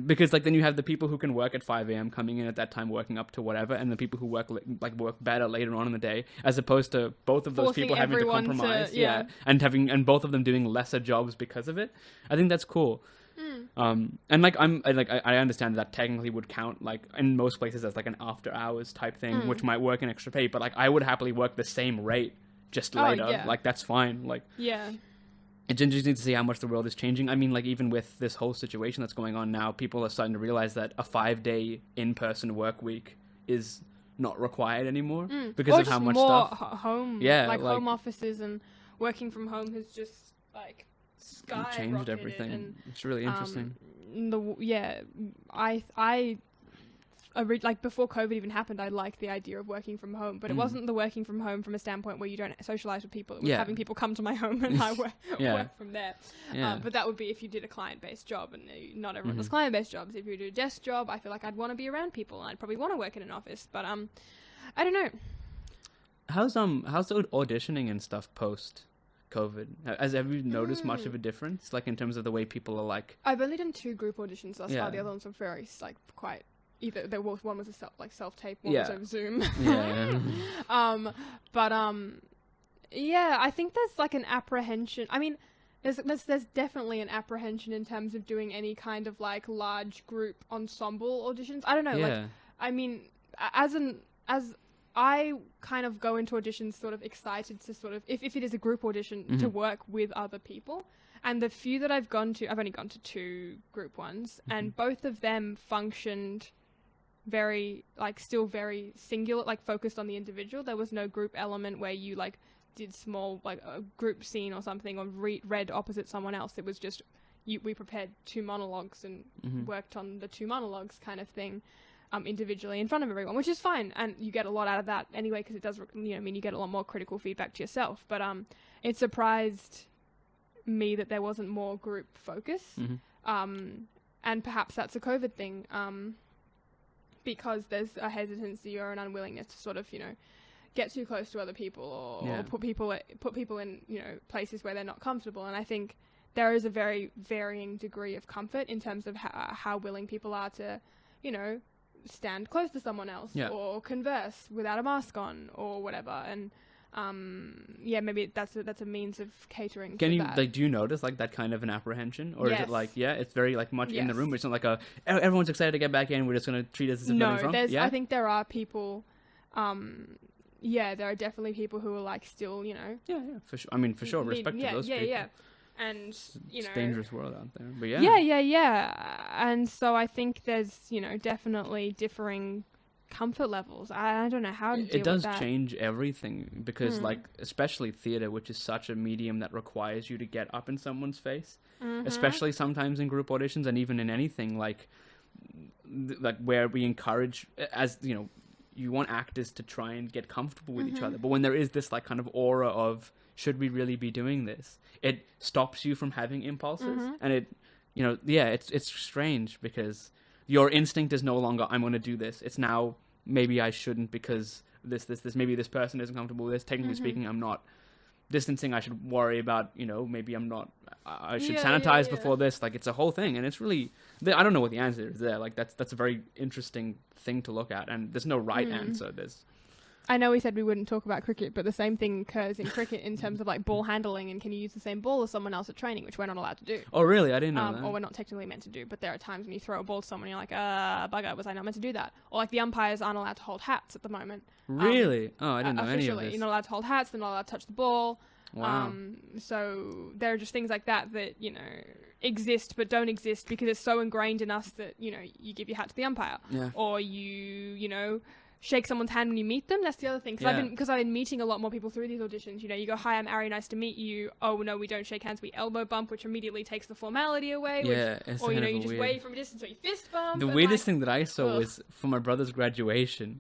Because like then you have the people who can work at 5 a.m. coming in at that time, working up to whatever, and the people who work better later on in the day, as opposed to both of those forcing people having to compromise and both of them doing lesser jobs because of it. I think that's cool. And like I understand that technically would count like in most places as like an after hours type thing, which might work an extra pay, but like I would happily work the same rate just later. Like that's fine. Like it's interesting to see how much the world is changing. I mean, like even with this whole situation that's going on now, people are starting to realize that a 5-day in-person work week is not required anymore because of how much stuff home home offices and working from home has just like changed everything. And, it's really interesting. Like before COVID even happened, I liked the idea of working from home, but it wasn't the working from home from a standpoint where you don't socialize with people. It was having people come to my home and I work from there. But that would be if you did a client-based job, and not everyone does client-based jobs. If you do a desk job, I feel like I'd want to be around people, and I'd probably want to work in an office. But I don't know. How's the auditioning and stuff post COVID? Have you noticed much of a difference, like in terms of the way people are like? I've only done 2 group auditions thus far. The other ones were very like quite. Either there was one was a self-tape, one was over Zoom. I think there's like an apprehension. I mean, there's definitely an apprehension in terms of doing any kind of like large group ensemble auditions. I don't know. Like, I mean, as I kind of go into auditions sort of excited to sort of, if it is a group audition, to work with other people. And the few that I've only gone to 2 group ones, and both of them functioned very, like, still very singular, like, focused on the individual. There was no group element where you, like, did small, like, a group scene or something, or read opposite someone else. It was just, we prepared 2 monologues and worked on the 2 monologues kind of thing. Individually in front of everyone, which is fine, and you get a lot out of that anyway, because it does, you get a lot more critical feedback to yourself. But it surprised me that there wasn't more group focus, and perhaps that's a COVID thing, because there's a hesitancy or an unwillingness to sort of get too close to other people, or put people in places where they're not comfortable. And I think there is a very varying degree of comfort in terms of how willing people are to stand close to someone else or converse without a mask on or whatever. And maybe that's a means of catering. Do you notice like that kind of an apprehension, or is it like it's very like much in the room? It's not like everyone's excited to get back in. We're just gonna treat it as if nothing's wrong. I think there are people. There are definitely people who are like still, for sure. I mean, for sure, respect to those people. And it's a dangerous world out there, but and so I think there's definitely differing comfort levels. I don't know how to deal with that. It does change everything because like especially theater, which is such a medium that requires you to get up in someone's face, especially sometimes in group auditions and even in anything like where we encourage, as you want actors to try and get comfortable with each other, but when there is this like kind of aura of should we really be doing this, it stops you from having impulses, and it it's strange because your instinct is no longer I'm going to do this. It's now maybe I shouldn't because this maybe this person isn't comfortable with this. Technically speaking, I'm not distancing. I should worry about maybe I'm not. I should sanitize before this. Like it's a whole thing, and it's really I don't know what the answer is there. Like that's a very interesting thing to look at, and there's no right answer. I know we said we wouldn't talk about cricket, but the same thing occurs in cricket in terms of like ball handling and can you use the same ball as someone else at training, which we're not allowed to do. Oh, really? I didn't know that. Or we're not technically meant to do, but there are times when you throw a ball to someone and you're like, bugger, was I not meant to do that? Or like the umpires aren't allowed to hold hats at the moment. Really? I didn't know any of this. You're not allowed to hold hats, they're not allowed to touch the ball. Wow. So there are just things like that exist but don't exist because it's so ingrained in us that, you give your hat to the umpire. Yeah. Or you shake someone's hand when you meet them. That's the other thing. Because I've been meeting a lot more people through these auditions. You go, hi, I'm Ari, nice to meet you. Oh, no, we don't shake hands. We elbow bump, which immediately takes the formality away. Or, you just wave from a distance or you fist bump. The weirdest thing that I saw was for my brother's graduation.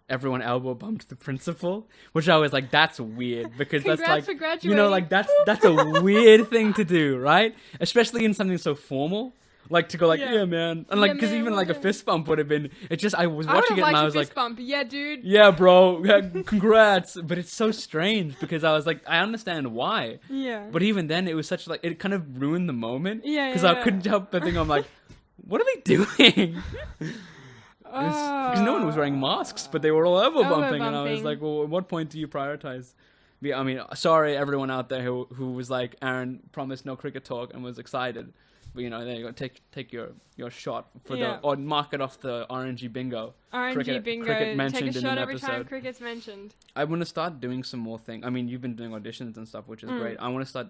Everyone elbow bumped the principal, which I was like, that's weird because Congrats that's like, for graduating. that's a weird thing to do, right? Especially in something so formal. Like to go like, yeah man. And like, because even like a fist bump would have been, I was watching it and I was like, fist bump. Yeah, dude. Yeah, bro. Yeah, congrats. But it's so strange because I was like, I understand why. Yeah. But even then it was such like, it kind of ruined the moment. Yeah. Because I couldn't help but think, I'm like, what are they doing? Because no one was wearing masks, but they were all elbow bumping. And I was like, well, at what point do you prioritize? I mean, sorry everyone out there who was like, Aaron promised no cricket talk and was excited. But there you go. Take your shot for or mark it off the RnG bingo. RnG bingo. Cricket mentioned take a shot in an every episode. time cricket's mentioned. I want to start doing some more things. I mean, you've been doing auditions and stuff, which is great. I want to start.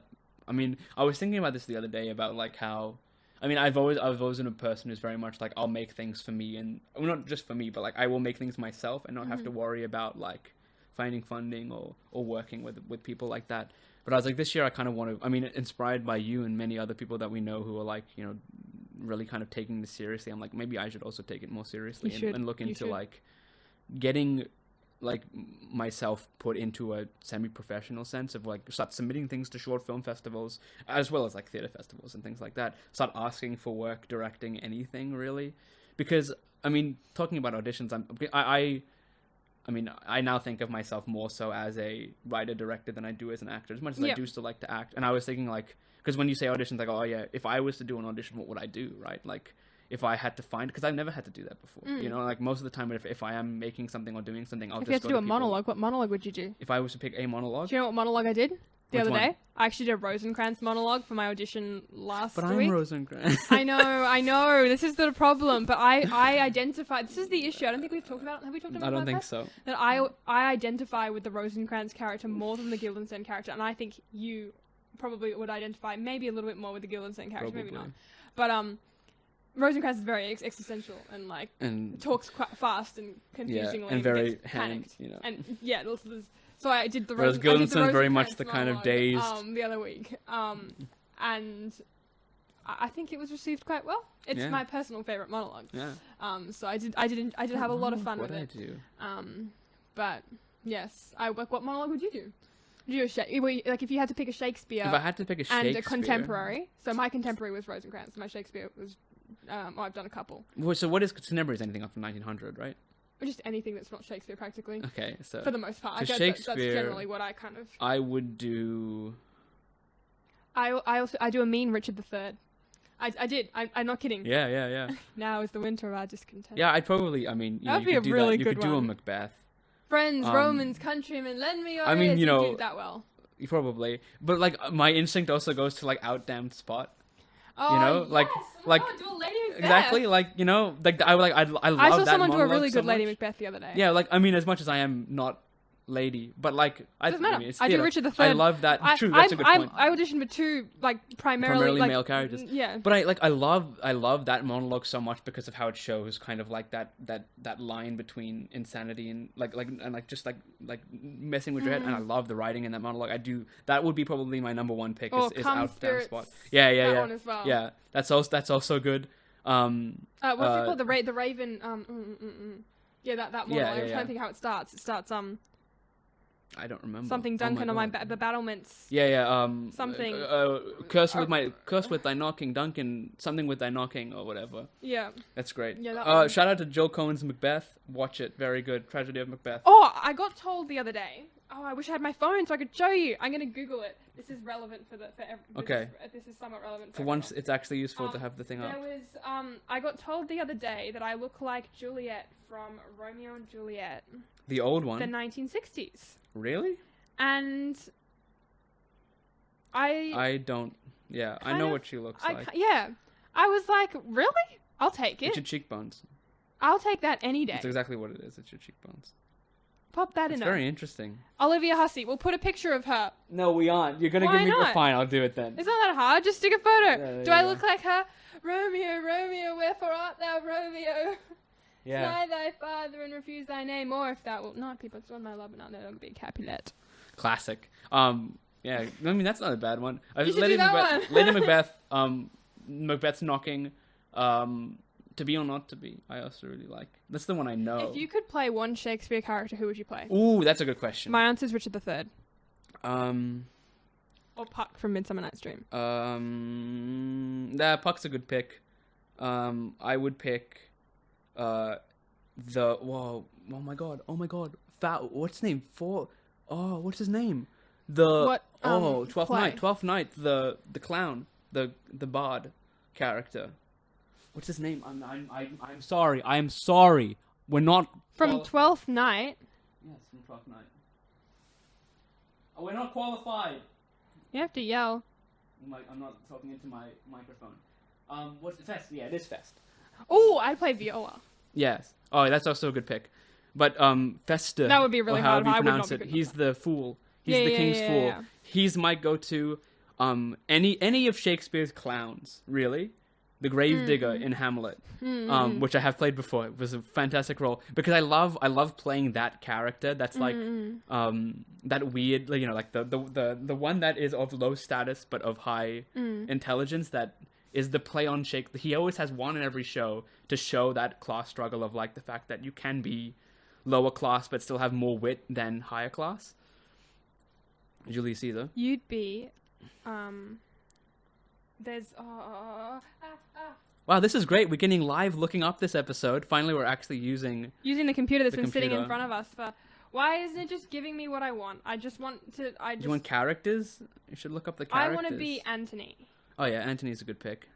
I mean, I was thinking about this the other day about like how. I mean, I've always been a person who's very much like I'll make things for me, and well, not just for me, but like I will make things myself and not have to worry about like finding funding or working with people like that. But I was like, this year I kind of want to, I mean, inspired by you and many other people that we know who are like, really kind of taking this seriously. I'm like, maybe I should also take it more seriously and look into like getting like myself put into a semi-professional sense of like start submitting things to short film festivals as well as like theater festivals and things like that. Start asking for work, directing anything really. Because, I mean, talking about auditions, I mean, I now think of myself more so as a writer-director than I do as an actor, as much as I do still like to act. And I was thinking, like, because when you say auditions, like, oh, yeah, if I was to do an audition, what would I do, right? Like, if I had to find... Because I've never had to do that before. Like, most of the time, if I am making something or doing something, I'll just go to If you had to do a monologue, what monologue would you do? If I was to pick a monologue... Do you know what monologue I did the other day? I actually did a Rosencrantz monologue for my audition last week. But I'm Rosencrantz. I know. This is the problem. But I identify... This is the issue. I don't think we've talked about it. Have we talked about it? I don't think so. That I identify with the Rosencrantz character more than the Guildenstern character. And I think you probably would identify maybe a little bit more with the Guildenstern character. Probably. Maybe not. But Rosencrantz is very existential and talks quite fast and confusingly. And very panicked. And so I did the Whereas Guildenstern very much the kind of dazed. The other week. And I think it was received quite well. It's my personal favorite monologue. Yeah. So I did have a lot of fun with it. What I do. But yes, what monologue would you do? Like if you had to pick a Shakespeare. If I had to pick a Shakespeare. And a contemporary. So my contemporary was Rosencrantz. My Shakespeare was. I've done a couple. Well, so what is contemporary? Is anything up from 1900, right? Or just anything that's not Shakespeare, practically. Okay, so for the most part, I guess Shakespeare, that's generally what I kind of. I would do. I do a mean Richard III. I did. I'm not kidding. Yeah. Now is the winter of our discontent. Yeah, I'd probably. I mean, That'd you be could a do really that. You good could do a one. Macbeth. Friends, Romans, countrymen, lend me your I mean, ears. you know, do that well. Probably, but like my instinct also goes to like outdamned Spot. Oh, You know, yes. like do a Lady Macbeth. exactly, like you know, like I love I saw that someone do a monologue really so good Lady much. Macbeth the other day. Yeah, like I mean, as much as I am not lady, but like Doesn't matter. mean, it's I do theater. Richard III. I love that. True, that's a good point. I auditioned for two like primarily like, male characters. Yeah. But I love that monologue so much because of how it shows kind of like that line between insanity and like just like messing with your head. And I love the writing in that monologue. I do. That would be probably my number one pick. Is Come Out Down Spirits. Spot. Yeah. That one as well. Yeah, that's also good. What's it called? The Raven. Yeah, that monologue. Yeah, I'm trying to think how it starts. It starts I don't remember. something Duncan on my the battlements. Yeah. Something. Curse with thy knocking, Duncan. Something with thy knocking or whatever. Yeah. That's great. Yeah, that one. Shout out to Joe Cohen's Macbeth. Watch it. Very good. Tragedy of Macbeth. Oh, I got told the other day. Oh, I wish I had my phone so I could show you. I'm gonna Google it. This is relevant for Okay. This is somewhat relevant For once, it's actually useful to have the thing up. There was I got told the other day that I look like Juliet from Romeo and Juliet, The old one. the 1960s, Really? and I don't. Yeah, I know of- what she looks like. yeah, I was like, really? I'll take It's it. your cheekbones. I'll take that any day. That's exactly what it is. It's your cheekbones. Pop that It's in very there. interesting. Olivia Hussey. We'll put a picture of her. No, we aren't. You're gonna Why give me. not? Fine, I'll do it then. It's not that hard. Just stick a photo. Yeah, there Do you I go. look like her? Romeo, Romeo, wherefore art thou, Romeo? Yeah. Deny thy father and refuse thy name, or if thou wilt not keep on my love, and not no longer be a Capulet. Classic. Yeah. I mean, that's not a bad one. You should do that one. Lady Macbeth. Macbeth's knocking. To be or not to be. I also really like. That's the one I know. If you could play one Shakespeare character, who would you play? Ooh, that's a good question. My answer is Richard III. Or Puck from Midsummer Night's Dream. Puck's a good pick. I would pick oh my god, what's his name? What's his name? Twelfth Night, the clown, the bard character. What's his name? I'm sorry. We're not From Twelfth Night. Yes, from Twelfth Night. Oh, we're not qualified. You have to yell. I'm not talking into my microphone. What's Fest? Yeah, it is Fest. Oh, I'd play Viola. Yes. Oh, that's also a good pick. But Festa. That would be really or hard. However you I would not pronounce be it. good He's enough. the fool. He's the king's fool. Yeah. He's my go-to. Any of Shakespeare's clowns, really. The Gravedigger in Hamlet, which I have played before. It was a fantastic role because I love playing that character. That's like that weird, like the one that is of low status but of high intelligence. That is the play on Shakespeare. He always has one in every show to show that class struggle of like the fact that you can be lower class but still have more wit than higher class. Julius Caesar. You'd be, there's, Wow, this is great. We're getting live looking up this episode. Finally, we're actually using the computer that's the been sitting in computer. front of us for. Why isn't it just giving me what I want? I just want to. You want characters? You should look up the characters. I want to be Antony. Oh yeah, Antony's a good pick.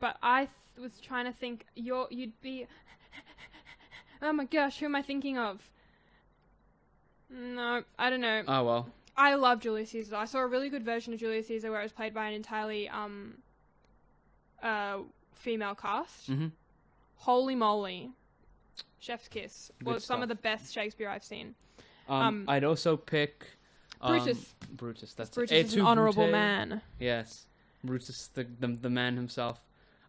But I was trying to think. You'd be. Oh my gosh, who am I thinking of? No, I don't know. Oh well. I love Julius Caesar. I saw a really good version of Julius Caesar where it was played by an entirely female cast. Mm-hmm. Holy moly. Chef's kiss. Good Some of stuff. the best Shakespeare I've seen. I'd also pick Brutus. Brutus. That's Brutus it. is an honorable man. Yes, Brutus, the man himself.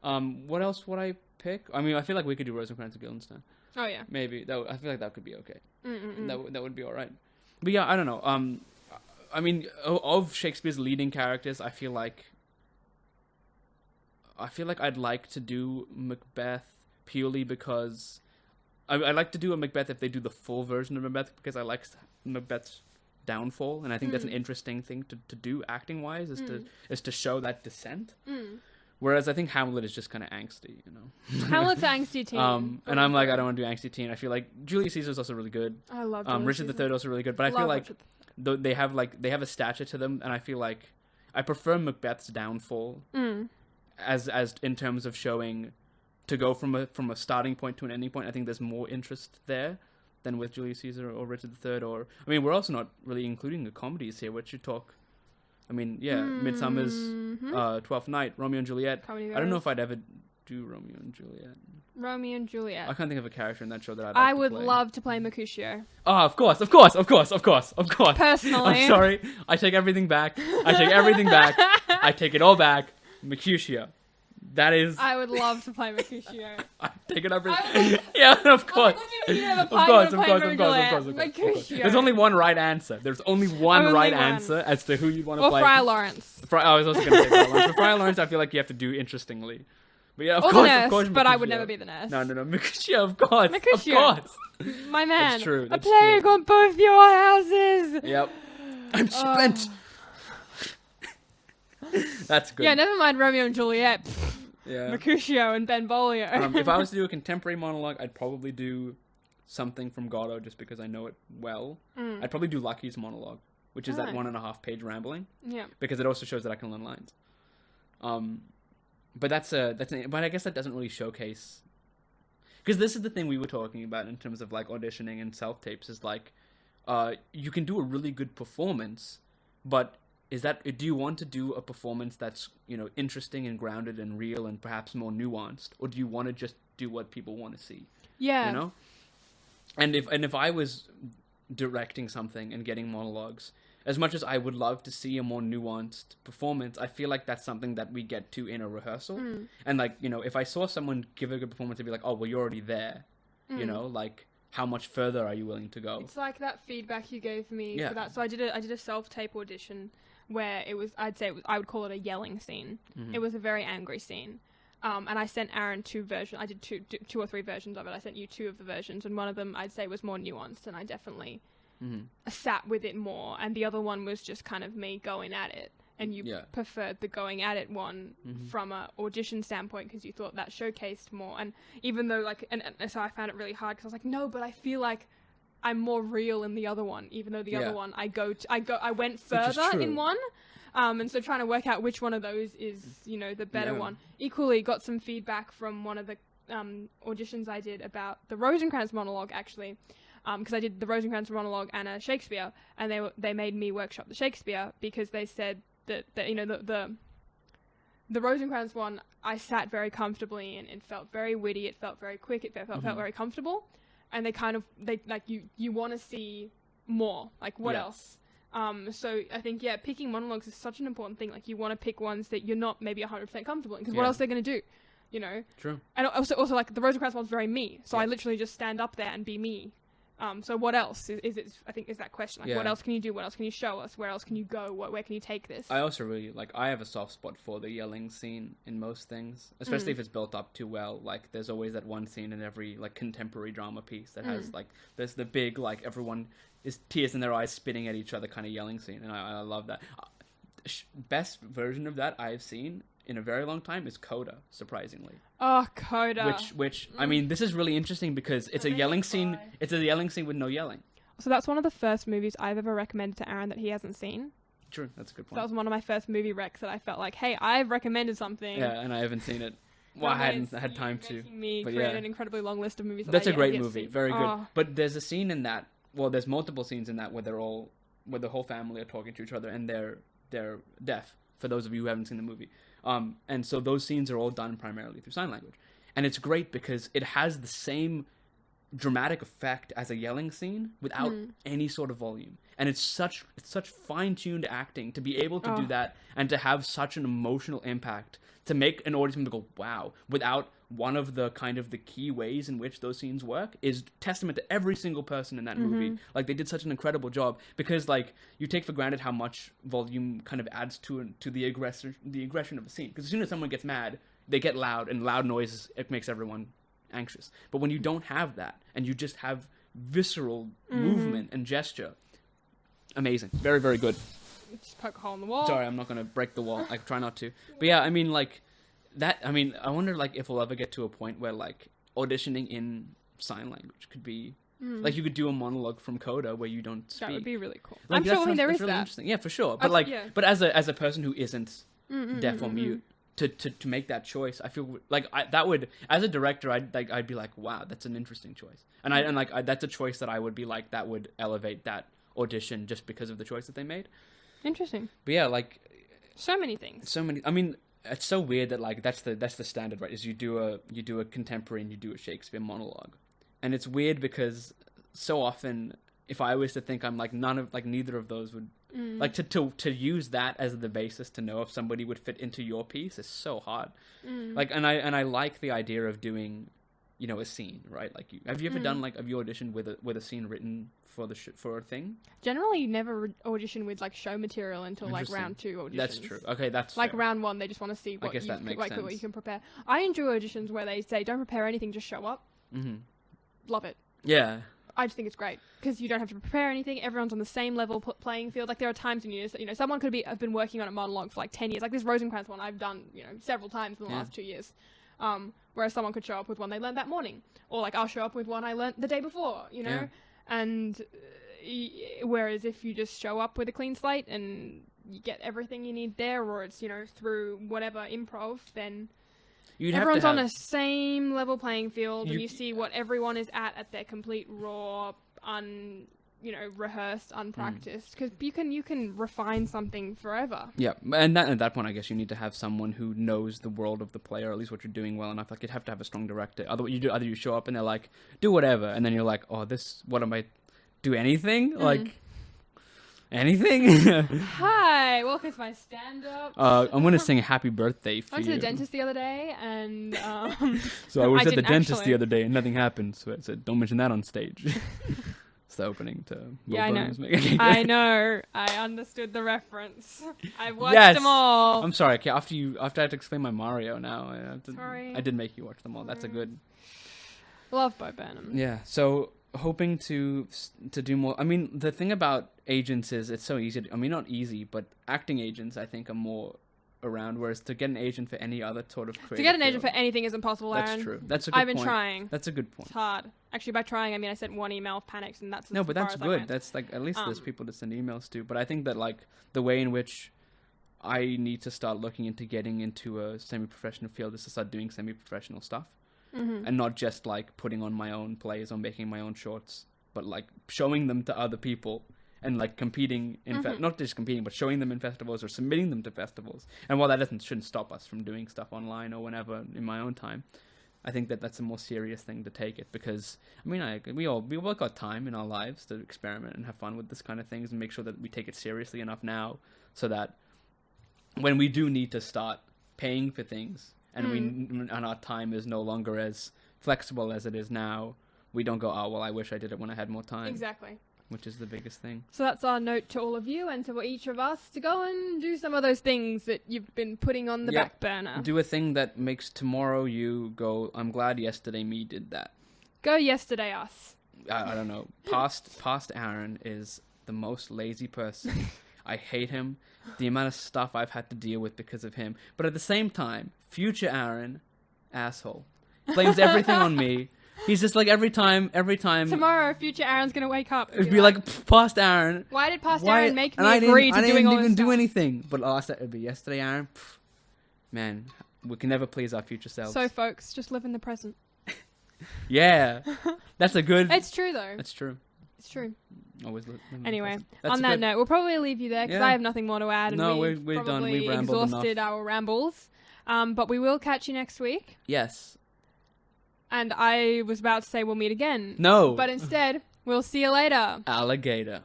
What else would I pick? I mean, I feel like we could do Rosencrantz and Guildenstern. Oh yeah. Maybe I feel like that could be okay. Mm-mm-mm. That would be all right. But yeah, I don't know. I mean, of Shakespeare's leading characters, I feel like I'd like to do Macbeth purely because I like to do a Macbeth if they do the full version of Macbeth because I like Macbeth's downfall, and I think that's an interesting thing to do acting wise is to show that descent. Whereas I think Hamlet is just kind of angsty, Hamlet's angsty teen. And I'm like, I don't want to do angsty teen. I feel like Julius Caesar's also really good. I love Julius Richard Caesar. III also really good, but I feel Love like Richard. they have a stature to them, and I feel like I prefer Macbeth's downfall as in terms of showing, to go from a starting point to an ending point, I think there's more interest there than with Julius Caesar or Richard III. Or I mean, we're also not really including the comedies here. What you talk? I mean, yeah, Midsummer's Twelfth Night, Romeo and Juliet. Comedy I don't know if I'd ever do Romeo and Juliet. Romeo and Juliet. I can't think of a character in that show that I'd like I to would play. love to play Mercutio. Oh, of course. Personally. I'm sorry. I take everything back. I take it all back. Mercutio. That is... I would love to play Mercutio. I'm taking everything. Yeah, of course. Of course. Mercutio. There's only one right answer. There's only one right answer as to who you'd want to play. Or Friar Lawrence. I was also going to say Friar Lawrence. For Friar Lawrence, I feel like you have to do interestingly. But yeah, of course, but I would never be the nurse. No, Mercutio, of course. Mercutio. Of course. My man. That's true. A plague on both your houses. Yep. I'm spent. That's good. Yeah, never mind Romeo and Juliet. Yeah. Mercutio and Benvolio. If I was to do a contemporary monologue, I'd probably do something from Godot just because I know it well. I'd probably do Lucky's monologue, which is that 1.5-page rambling. Yeah. Because it also shows that I can learn lines. But but I guess that doesn't really showcase, because this is the thing we were talking about in terms of like auditioning and self-tapes is like, you can do a really good performance, but do you want to do a performance that's, interesting and grounded and real and perhaps more nuanced, or do you want to just do what people want to see? Yeah. And if I was directing something and getting monologues, as much as I would love to see a more nuanced performance, I feel like that's something that we get to in a rehearsal. And like, if I saw someone give a good performance, I'd be like, oh, well, you're already there. Like, how much further are you willing to go? It's like that feedback you gave me for that. So I did a self-tape audition where it was, I would call it a yelling scene. It was a very angry scene. And I sent Aaron 2 versions. I did two or three versions of it. I sent you 2 of the versions, and one of them I'd say was more nuanced, and I definitely sat with it more. And the other one was just kind of me going at it. And you preferred the going at it one from a audition standpoint because you thought that showcased more. And even though and so I found it really hard because I was like, no, but I feel like I'm more real in the other one, even though the other one I went further in one. And so trying to work out which one of those is, the better one. Equally got some feedback from one of the auditions I did about the Rosencrantz monologue, actually. Because I did the Rosencrantz monologue and a Shakespeare, and they made me workshop the Shakespeare because they said that the Rosencrantz one I sat very comfortably in. It felt very witty. It felt very quick. It felt very comfortable. And they you want to see more. Like, what else? So I think, picking monologues is such an important thing. Like, you want to pick ones that you're not maybe 100% comfortable in, because what else are they going to do? True. And also like the Rosencrantz one's very me. So I literally just stand up there and be me. So what else is it? I think is that question. Like, what else can you do? What else can you show us? Where else can you go? Where can you take this? I also really I have a soft spot for the yelling scene in most things, especially if it's built up too well. Like, there's always that one scene in every contemporary drama piece that has there's the big everyone is tears in their eyes spitting at each other kind of yelling scene, and I love that. Best version of that I've seen in a very long time is Coda, surprisingly. Oh, Coda. Which I mean, this is really interesting because it's a yelling scene. It's a yelling scene with no yelling. So that's one of the first movies I've ever recommended to Aaron that he hasn't seen. True, that's a good point. That was one of my first movie recs that I felt like, hey, I've recommended something. Yeah, and I haven't seen it. Well, I hadn't had time to. Me create an incredibly long list of movies. That's a great movie. Very good. But there's a scene in that. Well, there's multiple scenes in that where the whole family are talking to each other and they're deaf. For those of you who haven't seen the movie. And so those scenes are all done primarily through sign language. And it's great because it has the same dramatic effect as a yelling scene without any sort of volume. And it's such fine-tuned acting to be able to do that and to have such an emotional impact to make an audience member go, wow, without one of the kind of the key ways in which those scenes work is testament to every single person in that movie. Like, they did such an incredible job because, you take for granted how much volume kind of adds to the aggression of a scene. Because as soon as someone gets mad, they get loud, and loud noises, it makes everyone anxious. But when you don't have that, and you just have visceral movement and gesture, amazing. Very, very good. Just poke a hole in the wall. Sorry, I'm not going to break the wall. I try not to. But yeah, I mean, I wonder, if we'll ever get to a point where, auditioning in sign language could be... you could do a monologue from Coda where you don't speak. That would be really cool. I'm sure there is really that. Interesting. Yeah, for sure. But, but as a person who isn't deaf or mute, to make that choice. I feel like that would, as a director, I'd be like, wow, that's an interesting choice, and that's a choice that I would be like, that would elevate that audition just because of the choice that they made. Interesting. But yeah, like so many things. I mean, it's so weird that like that's the standard, right? Is you do a contemporary and you do a Shakespeare monologue, and it's weird because so often, if I was to think I'm like neither of those would. Like to use that as the basis to know if somebody would fit into your piece is so hard. Like, and I like the idea of doing, you know, a scene, right? Like, have you ever done like, have you auditioned with a scene written for for a thing? Generally, you never audition with like show material until like round 2 auditions. That's true. Okay, that's like fair. round 1. They just want to see what what you can prepare. I enjoy auditions where they say don't prepare anything, just show up. Love it. Yeah. I just think it's great because you don't have to prepare anything. Everyone's on the same level playing field. Like there are times when you know someone could have been working on a monologue for like 10 years. Like this Rosencrantz one I've done several times in the last 2 years. Whereas someone could show up with one they learned that morning, or like I'll show up with one I learned the day before. And whereas if you just show up with a clean slate and you get everything you need there, or it's through whatever improv, then. Everyone's on a same level playing field, and you see what everyone is at their complete raw, rehearsed, unpracticed. Because you can refine something forever. Yeah, and at that point, I guess you need to have someone who knows the world of the play, or at least what you're doing well enough. Like you'd have to have a strong director. Either you show up and they're like, do whatever, and then you're like, oh, what am I? Do anything? Like. Anything? Hi, welcome to my stand-up. I'm going to sing Happy Birthday for you. I went to the dentist the other day, and... So I was at the dentist the other day, and nothing happened, so I said, don't mention that on stage. It's the opening to... I know. I know. I understood the reference. I watched them all. I'm sorry. Okay, after I had to explain my Mario now. Sorry. I did make you watch them all. That's a good... Love Bo Burnham. Yeah, so... hoping to do more. I mean, the thing about agents is it's so easy. Not easy, but acting agents I think are more around. Whereas to get an agent for any other sort of creative to get an agent for anything isn't possible, Aaron. That's true. That's a good point. I've been trying. That's a good point. It's hard. Actually, by trying, I mean I sent one email, panicked, and that's no, but that's good. That's like at least there's people to send emails to. But I think that like the way in which I need to start looking into getting into a semi-professional field is to start doing semi-professional stuff. And not just like putting on my own plays or making my own shorts, but like showing them to other people and like competing in not just competing, but showing them in festivals or submitting them to festivals. And while that shouldn't stop us from doing stuff online or whenever in my own time, I think that that's a more serious thing to take it, because I mean we all got time in our lives to experiment and have fun with this kind of things and make sure that we take it seriously enough now so that when we do need to start paying for things and our time is no longer as flexible as it is now, we don't go, oh, well, I wish I did it when I had more time. Exactly. Which is the biggest thing. So that's our note to all of you and to each of us to go and do some of those things that you've been putting on the back burner. Do a thing that makes tomorrow you go, I'm glad yesterday me did that. Go yesterday us. I don't know. Past Aaron is the most lazy person. I hate him. The amount of stuff I've had to deal with because of him. But at the same time, future Aaron, asshole. Blames everything on me. He's just like every time. Tomorrow, future Aaron's going to wake up. It'd be like, past Aaron. Why did past Aaron make me agree to doing all this I didn't even do stuff? anything. But last it'd be yesterday, Aaron. Man, we can never please our future selves. So, folks, just live in the present. Yeah. That's a good... It's true, though. It's true. It's true. Always anyway, on that note, we'll probably leave you there because I have nothing more to add. And no, we're done. We've rambled exhausted enough. our rambles. But we will catch you next week. Yes. And I was about to say we'll meet again. No. But instead, we'll see you later. Alligator.